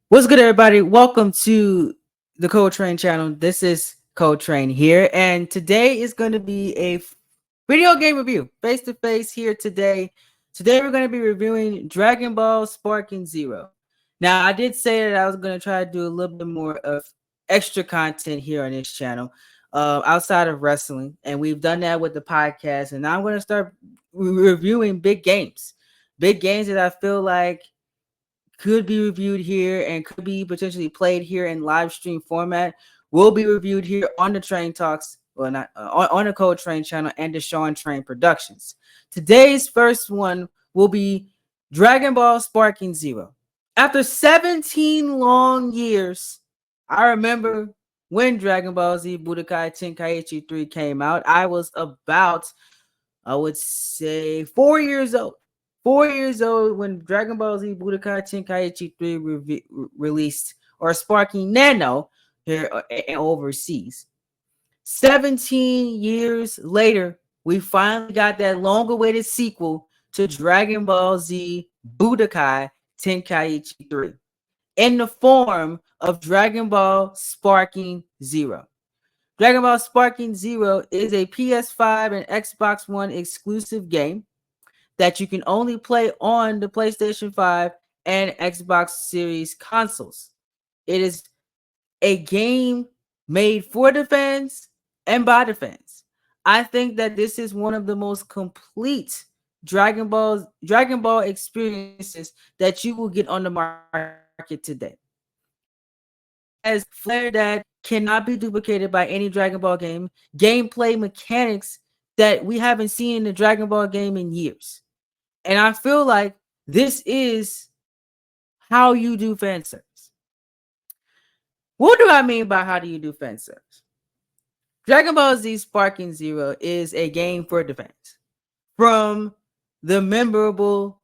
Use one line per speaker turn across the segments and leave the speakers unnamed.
What's good, everybody? Welcome to the Code Train channel. This is Code Train here, and today is going to be a video game review, face to face here today. Today, we're going to be reviewing Dragon Ball Sparking Zero. Now, I did say that I was going to try to do a little bit more of extra content here on this channel outside of wrestling, and we've done that with the podcast. And now I'm going to start reviewing big games that I feel like could be reviewed here and could be potentially played here in live stream format will be reviewed here on the Train Talks, well, not on the Code Train channel and the Sean Train Productions. Today's first one will be Dragon Ball Sparking Zero. After 17 long years, I remember when Dragon Ball Z Budokai Tenkaichi 3 came out. I was about, I would say, 4 years old. 4 years old when Dragon Ball Z Budokai Tenkaichi 3 released, or Sparking Nano here overseas. 17 years later, we finally got that long-awaited sequel to Dragon Ball Z Budokai Tenkaichi 3 in the form of Dragon Ball Sparking Zero. Dragon Ball Sparking Zero is a PS5 and Xbox One exclusive game that you can only play on the PlayStation 5 and Xbox Series consoles. It is a game made for the fans and by the fans. I think that this is one of the most complete Dragon Ball experiences that you will get on the market today. Has flair that cannot be duplicated by any Dragon Ball game, gameplay mechanics that we haven't seen in the Dragon Ball game in years. And I feel like this is how you do fan service. What do I mean by how do you do fan service? Dragon Ball Z Sparking Zero is a game for the fans. From the memorable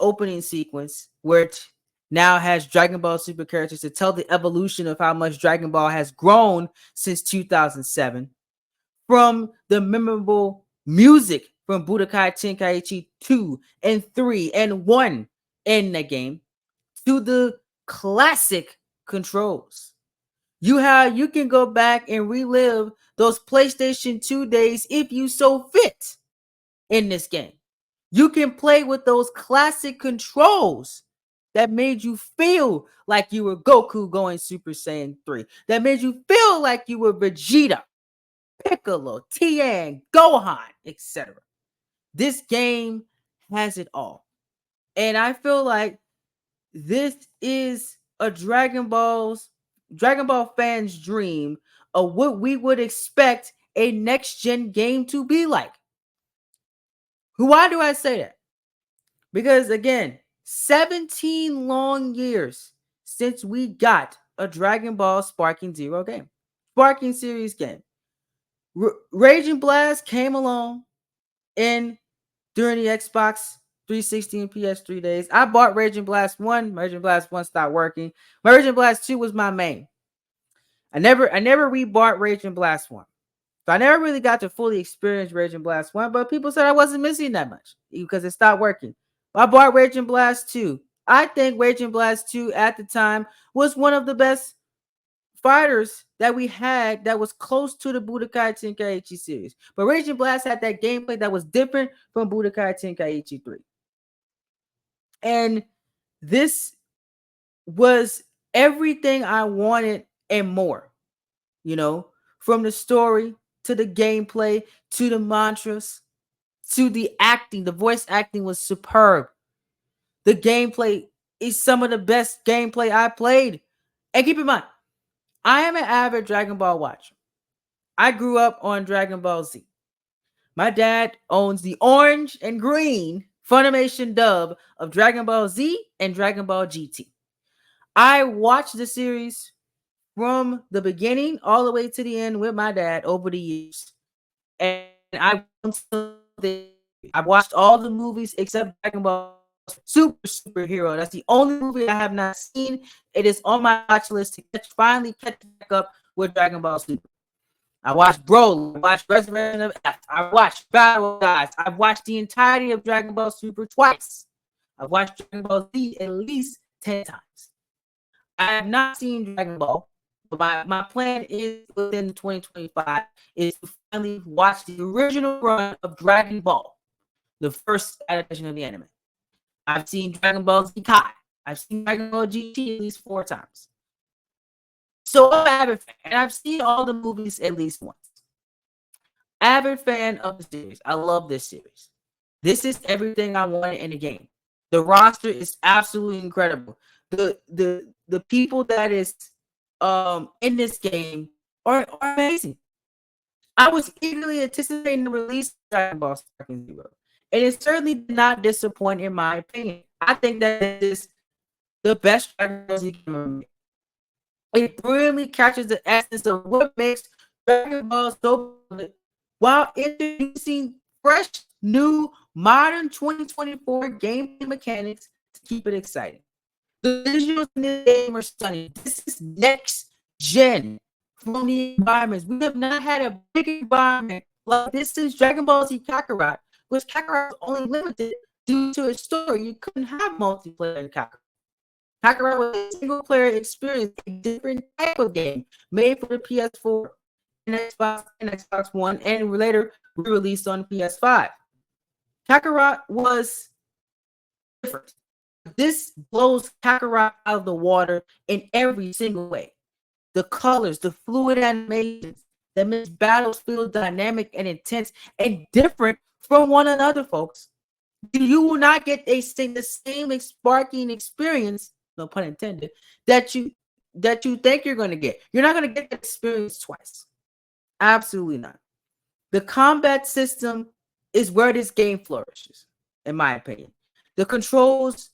opening sequence, where it now has Dragon Ball Super characters to tell the evolution of how much Dragon Ball has grown since 2007. From the memorable music from Budokai Tenkaichi 2 and 3 and 1 in the game, to the classic controls. You can go back and relive those PlayStation 2 days if you so fit in this game. You can play with those classic controls that made you feel like you were Goku going Super Saiyan 3. That made you feel like you were Vegeta, Piccolo, Tien, Gohan, etc. This game has it all. And I feel like this is a Dragon Ball fans' dream of what we would expect a next gen game to be like. Why do I say that? Because again, 17 long years since we got a Dragon Ball Sparking Zero game, Sparking series game. Raging Blast came along in during the Xbox 360 and PS3 days. I bought Raging Blast 1. Raging Blast 1 stopped working. Raging Blast 2 was my main. I never rebought Raging Blast 1. So I never really got to fully experience Raging Blast 1, but people said I wasn't missing that much because it stopped working. I bought Raging Blast 2. I think Raging Blast 2 at the time was one of the best fighters that we had that was close to the Budokai Tenkaichi series. But Raging Blast had that gameplay that was different from Budokai Tenkaichi 3. And this was everything I wanted and more. You know, from the story to the gameplay to the mantras to the acting. The voice acting was superb. The gameplay is some of the best gameplay I played. And keep in mind, I am an avid Dragon Ball watcher. I grew up on Dragon Ball Z. My dad owns the orange and green Funimation dub of Dragon Ball Z and Dragon Ball GT. I watched the series from the beginning all the way to the end with my dad over the years. And I've watched all the movies except Dragon Ball Superhero. That's the only movie I have not seen. It is on my watch list to finally catch back up with Dragon Ball Super. I watched Broly, I watched Resurrection of F, I watched Battle Gods, I've watched the entirety of Dragon Ball Super twice. I've watched Dragon Ball Z at least 10 times. I have not seen Dragon Ball, but my plan is within 2025 is to finally watch the original run of Dragon Ball, the first adaptation of the anime. I've seen Dragon Ball Z Kai. I've seen Dragon Ball GT at least 4 times. So I'm an avid fan, and I've seen all the movies at least once. Avid fan of the series. I love this series. This is everything I wanted in a game. The roster is absolutely incredible. The people that is in this game are amazing. I was eagerly anticipating the release of Dragon Ball Striking Zero, and it certainly did not disappoint in my opinion. I think that this is the best Dragon Ball Z game ever made. It brilliantly captures the essence of what makes Dragon Ball so good while introducing fresh, new, modern 2024 gameplay mechanics to keep it exciting. The visuals in this game are stunning. This is next gen from the environments. We have not had a big environment like this is Dragon Ball Z Kakarot, which Kakarot was only limited due to its story. You couldn't have multiplayer in Kakarot. Kakarot was a single-player experience, a different type of game made for the PS4 and Xbox One, and later re-released on PS5. Kakarot was different. This blows Kakarot out of the water in every single way. The colors, the fluid animations that makes battles feel dynamic and intense and different from one another, folks. You will not get the same sparking experience, no pun intended, that you think you're going to get. You're not going to get that experience twice. Absolutely not. The combat system is where this game flourishes, in my opinion. The controls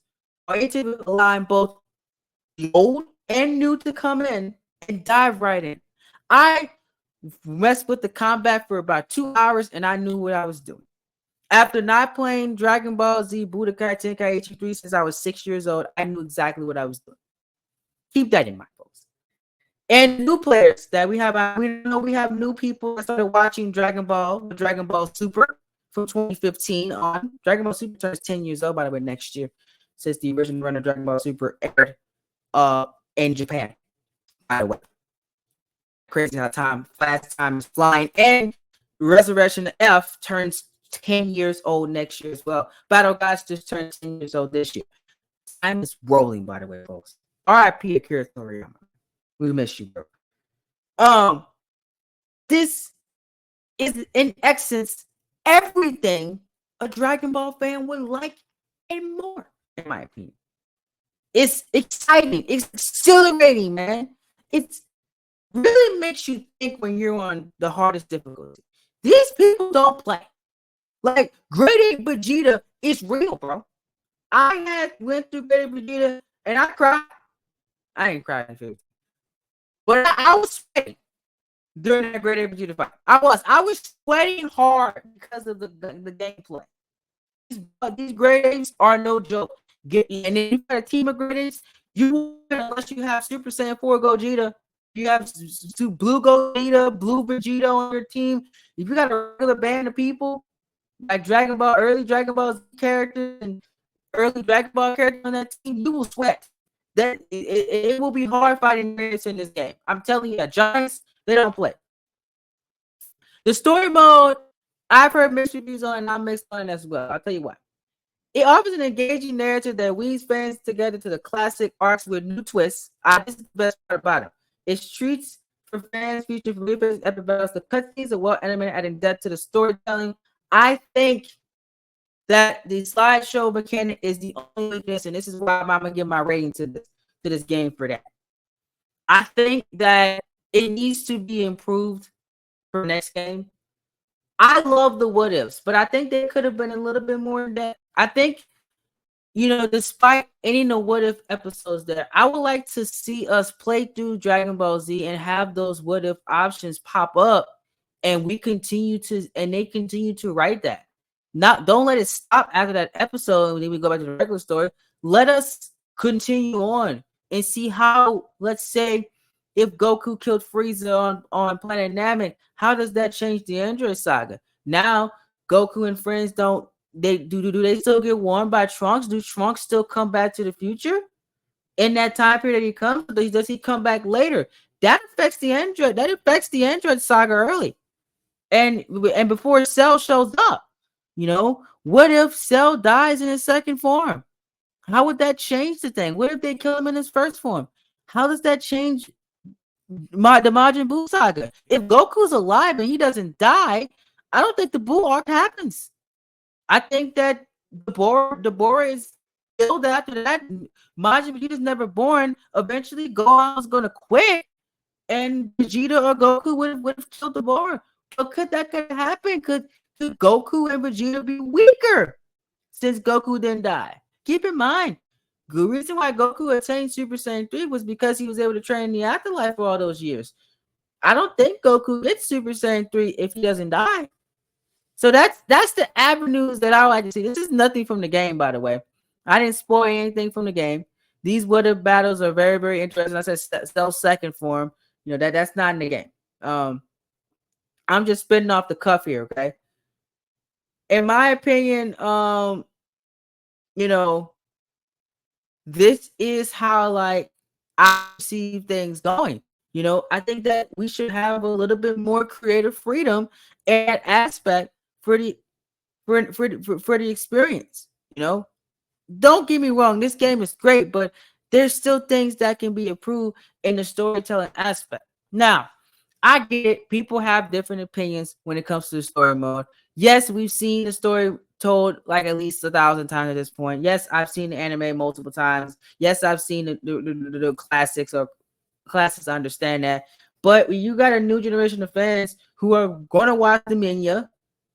are able to align both the old and new to come in and dive right in. I messed with the combat for about 2 hours and I knew what I was doing. After not playing Dragon Ball Z Budokai Tenkaichi 3 since I was 6 years old, I knew exactly what I was doing. Keep that in mind, folks. And new players that we have new people that started watching Dragon Ball Super from 2015 on. Dragon Ball Super turns 10 years old, by the way, next year, since the original run of Dragon Ball Super aired in Japan, by the way. Crazy how fast time is flying. And Resurrection F turns 10 years old next year as well. Battle Gods just turned 10 years old this year. Time is rolling, by the way, folks. R.I.P. Akira Toriyama. We miss you, bro. This is in essence everything a Dragon Ball fan would like and more, in my opinion. It's exciting. It's exhilarating, man. It's really makes you think when you're on the hardest difficulty. These people don't play. Like, Grade 8 Vegeta is real, bro. I went through Grade 8 Vegeta and I cried. I ain't crying, but I was sweating during that Grade 8 Vegeta fight. I was sweating hard because of the gameplay. These Grade 8s are no joke. And then you got a team of Grade 8s, unless you have Super Saiyan 4 Gogeta, you have Blue Gogeta, Blue Vegeta on your team. If you got a regular band of people, like early Dragon Ball characters and early Dragon Ball characters on that team, you will sweat. That it will be hard fighting in this game. I'm telling you, Giants, they don't play. The story mode, I've heard mixed reviews on, and I'm mixed on it as well. I'll tell you why. It offers an engaging narrative that weaves fans together to the classic arcs with new twists. This is the best part about it. It treats for fans feature from epic battles. The cutscenes are well animated, adding depth to the storytelling. I think that the slideshow mechanic is the only weakness, and this is why I'm gonna give my rating to this game for that. I think that it needs to be improved for next game. I love the what ifs, but I think they could have been a little bit more in depth. I think, despite any no what if episodes there, I would like to see us play through Dragon Ball Z and have those what if options pop up, and they continue to write that. Don't let it stop after that episode and then we go back to the regular story. Let us continue on and see how, let's say, if Goku killed Frieza on Planet Namek, how does that change the Android Saga? Now, Goku and friends do they still get warned by Trunks? Do Trunks still come back to the future? in that time period that he comes, does he come back later? That affects the Android. That affects the Android saga early, and before Cell shows up. What if Cell dies in his second form? How would that change the thing? What if they kill him in his first form? How does that change the Majin Buu saga? If Goku's alive and he doesn't die, I don't think the Buu arc happens. I think that the Bora is killed after that. Majin Vegeta's never born. Eventually, Gohan was going to quit, and Vegeta or Goku would have killed the Bora. But could happen? Could Goku and Vegeta be weaker since Goku didn't die? Keep in mind, the reason why Goku attained Super Saiyan 3 was because he was able to train in the afterlife for all those years. I don't think Goku gets Super Saiyan 3 if he doesn't die. So that's the avenues that I like to see. This is nothing from the game, by the way. I didn't spoil anything from the game. These what if battles are very, very interesting. I said Cell second form. That's not in the game. I'm just spitting off the cuff here, okay? In my opinion, this is how I see things going. I think that we should have a little bit more creative freedom and aspect for the experience. Don't get me wrong, this game is great, but there's still things that can be improved in the storytelling aspect. Now, I get it. People have different opinions when it comes to the story mode. Yes, we've seen the story told like at least 1,000 times at this point. Yes, I've seen the anime multiple times. Yes, I've seen the classics or classics. I understand that. But you got a new generation of fans who are going to watch the menu,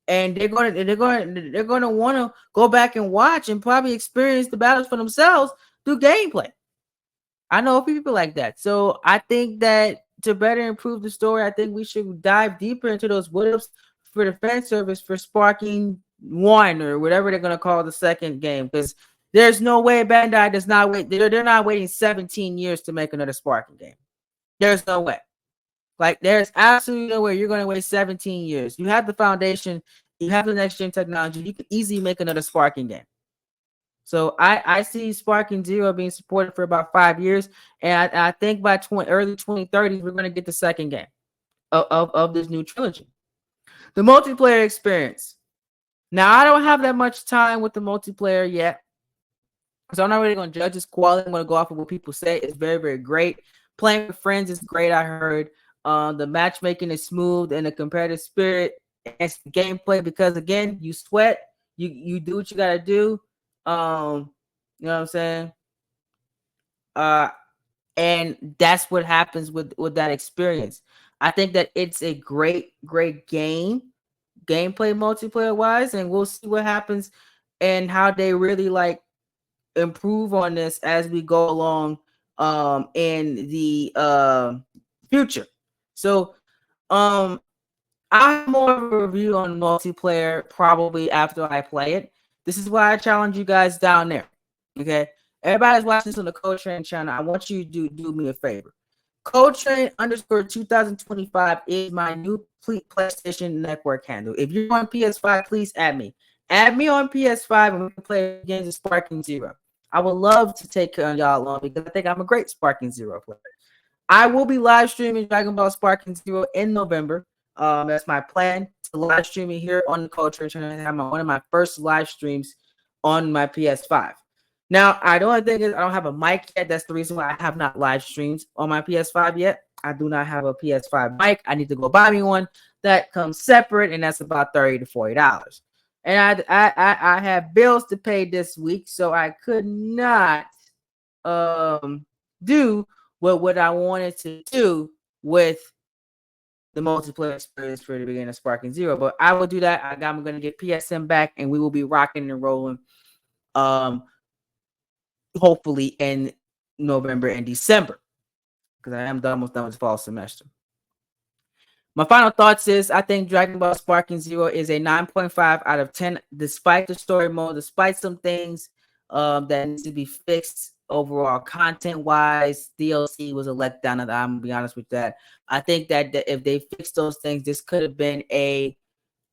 and they're going to want to go back and watch and probably experience the battles for themselves through gameplay. I know people like that. So I think that to better improve the story, I think we should dive deeper into those what-ifs for the fan service for Sparking 1 or whatever they're going to call the second game, because there's no way Bandai does not wait. They're not waiting 17 years to make another Sparking game. There's no way. There's absolutely no way you're going to wait 17 years. You have the foundation. You have the next-gen technology. You can easily make another Sparking game. So I see Sparking Zero being supported for about 5 years, and I think by early 2030s we're going to get the second game of this new trilogy. The multiplayer experience. Now I don't have that much time with the multiplayer yet, so I'm not really going to judge its quality. I'm going to go off of what people say. It's very, very great. Playing with friends is great. I heard the matchmaking is smooth and the competitive spirit and gameplay, because again, you sweat, you do what you got to do. You know what I'm saying? And that's what happens with that experience. I think that it's a great game, gameplay multiplayer wise, and we'll see what happens and how they really improve on this as we go along in the future. So I have more of a review on multiplayer probably after I play it. This is why I challenge you guys down there. Okay, everybody's watching this on the Code Train channel. I want you to do me a favor. Code Train _ 2025 is my new PlayStation Network handle. If you're on PS5, please add me. Add me on PS5 and we can play games of Sparking Zero. I would love to take care of y'all along because I think I'm a great Sparking Zero player. I will be live streaming Dragon Ball Sparking Zero in November. That's my plan, to live streaming here on the Code Train channel. I have one of my first live streams on my PS5. Now, I don't think I don't have a mic yet. That's the reason why I have not live streamed on my PS5 yet. I do not have a PS5 mic. I need to go buy me one. That comes separate, and that's about $30 to $40. And I have bills to pay this week, so I could not do what I wanted to do with the multiplayer experience for the beginning of Sparking Zero. But I will do that. I'm going to get PSN back, and we will be rocking and rolling. Hopefully in November and December, because I am almost done with fall semester. My final thoughts is I think Dragon Ball Sparking Zero is a 9.5 out of 10, despite the story mode, despite some things that needs to be fixed overall content-wise. DLC was a letdown, and I'm going to be honest with that. I think that if they fixed those things, this could have been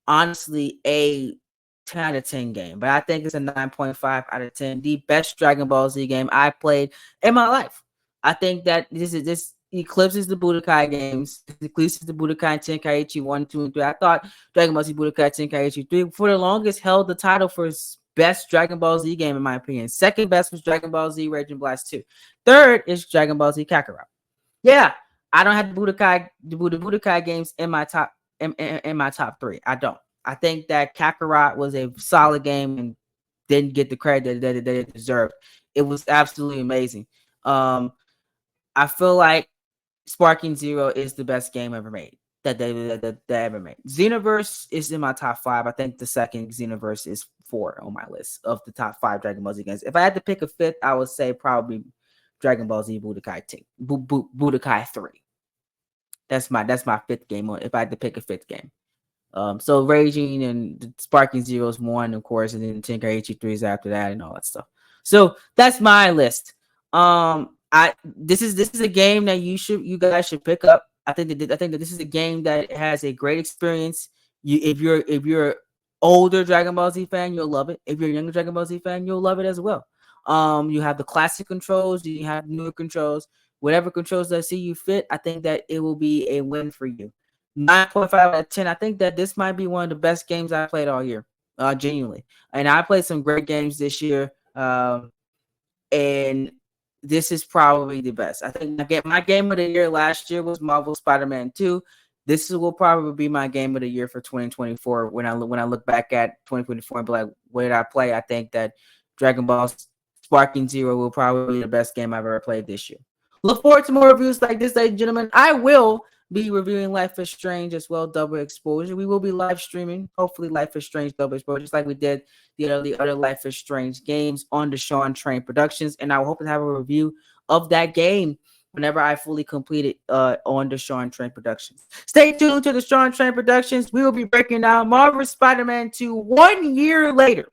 honestly a 10 out of 10 game, but I think it's a 9.5 out of 10. The best Dragon Ball Z game I played in my life. I think that this eclipses the Budokai games. It eclipses the Budokai Tenkaichi 1, 2, and 3. I thought Dragon Ball Z Budokai Tenkaichi 3 for the longest held the title for best Dragon Ball Z game, in my opinion. Second best was Dragon Ball Z Raging Blast 2. Third is Dragon Ball Z Kakarot. Yeah, I don't have the Budokai games in my top in my top 3. I don't. I think that Kakarot was a solid game and didn't get the credit that it deserved. It was absolutely amazing. I feel like Sparking Zero is the best game ever made that they ever made. Xenoverse is in my top 5. I think the second Xenoverse is 4 on my list of the top 5 Dragon Ball Z games. If I had to pick a fifth, I would say probably Dragon Ball Z Budokai 3. That's my fifth game on if I had to pick a fifth game. So Raging and Sparking Zero is 1, of course, and then Tenkaichi 3 is after that and all that stuff. So that's my list. This is a game that you guys should pick up. I think that this is a game that has a great experience. If you're older Dragon Ball Z fan, you'll love it. If you're a younger Dragon Ball Z fan, you'll love it as well. You have the classic controls, you have newer controls, whatever controls that see you fit. I think that it will be a win for you. 9.5 out of 10. I think that this might be one of the best games I played all year, genuinely. And I played some great games this year, and this is probably the best. I think my game of the year last year was Marvel Spider-Man 2. This will probably be my game of the year for 2024. When I look back at 2024 and be like, what did I play? I think that Dragon Ball Sparking Zero will probably be the best game I've ever played this year. Look forward to more reviews like this, ladies and gentlemen. I will be reviewing Life is Strange as well, Double Exposure. We will be live streaming, hopefully, Life is Strange Double Exposure, just like we did the other Life is Strange games on the Sean Train Productions. And I hope to have a review of that game whenever I fully complete it on the Sean Train Productions. Stay tuned to the Sean Train Productions. We will be breaking down Marvel Spider-Man 2 1 year later.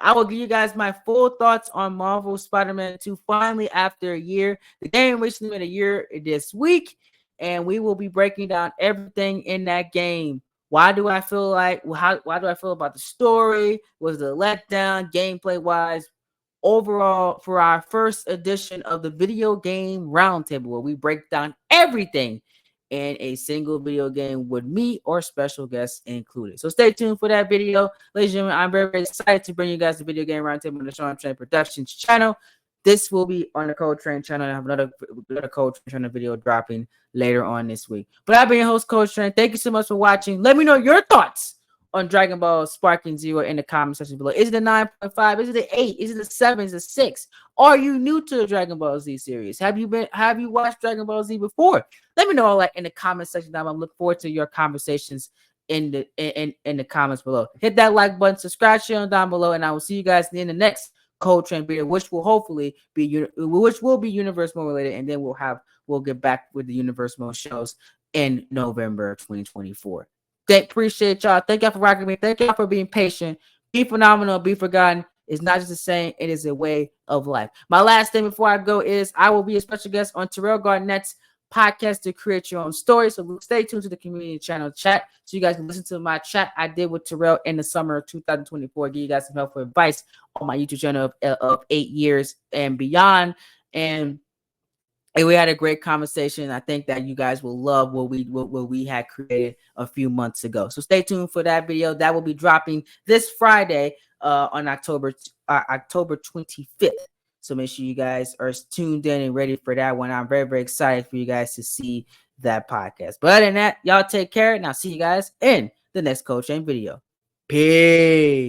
I will give you guys my full thoughts on Marvel Spider-Man 2 finally after a year. The game recently made a year this week, and we will be breaking down everything in that game. Why do I feel like, why do I feel about the story? Was the letdown gameplay-wise? Overall, for our first edition of the video game roundtable, where we break down everything in a single video game with me or special guests included. So stay tuned for that video. Ladies and gentlemen, I'm very, very excited to bring you guys the video game roundtable on the Sean Train Productions channel. This will be on the Code Train channel. I have another Code Train channel video dropping later on this week. But I've been your host, Code Train. Thank you so much for watching. Let me know your thoughts on Dragon Ball Sparking Zero in the comment section below. Is it a 9.5? Is it an 8? Is it a 7? Is it a 6? Are you new to the Dragon Ball Z series? Have you watched Dragon Ball Z before? Let me know all that in the comment section down. I look forward to your conversations in the comments below. Hit that like button, subscribe channel down below, and I will see you guys in the next Code Train video, which will hopefully be Universe Mode related, and then we'll get back with the Universe Mode shows in November 2024. Appreciate y'all. Thank y'all for rocking me. Thank y'all for being patient. Be phenomenal. Be forgotten. It's not just a saying, it is a way of life. My last thing before I go is I will be a special guest on Terrell Garnett's podcast to create your own story. So stay tuned to the community channel chat so you guys can listen to my chat I did with Terrell in the summer of 2024. Give you guys some helpful advice on my YouTube channel of 8 years and beyond. And we had a great conversation. I think that you guys will love what we had created a few months ago. So stay tuned for that video. That will be dropping this Friday on October 25th. So make sure you guys are tuned in and ready for that one. I'm very, very excited for you guys to see that podcast. But other than that, y'all take care, and I'll see you guys in the next Code Train video. Peace.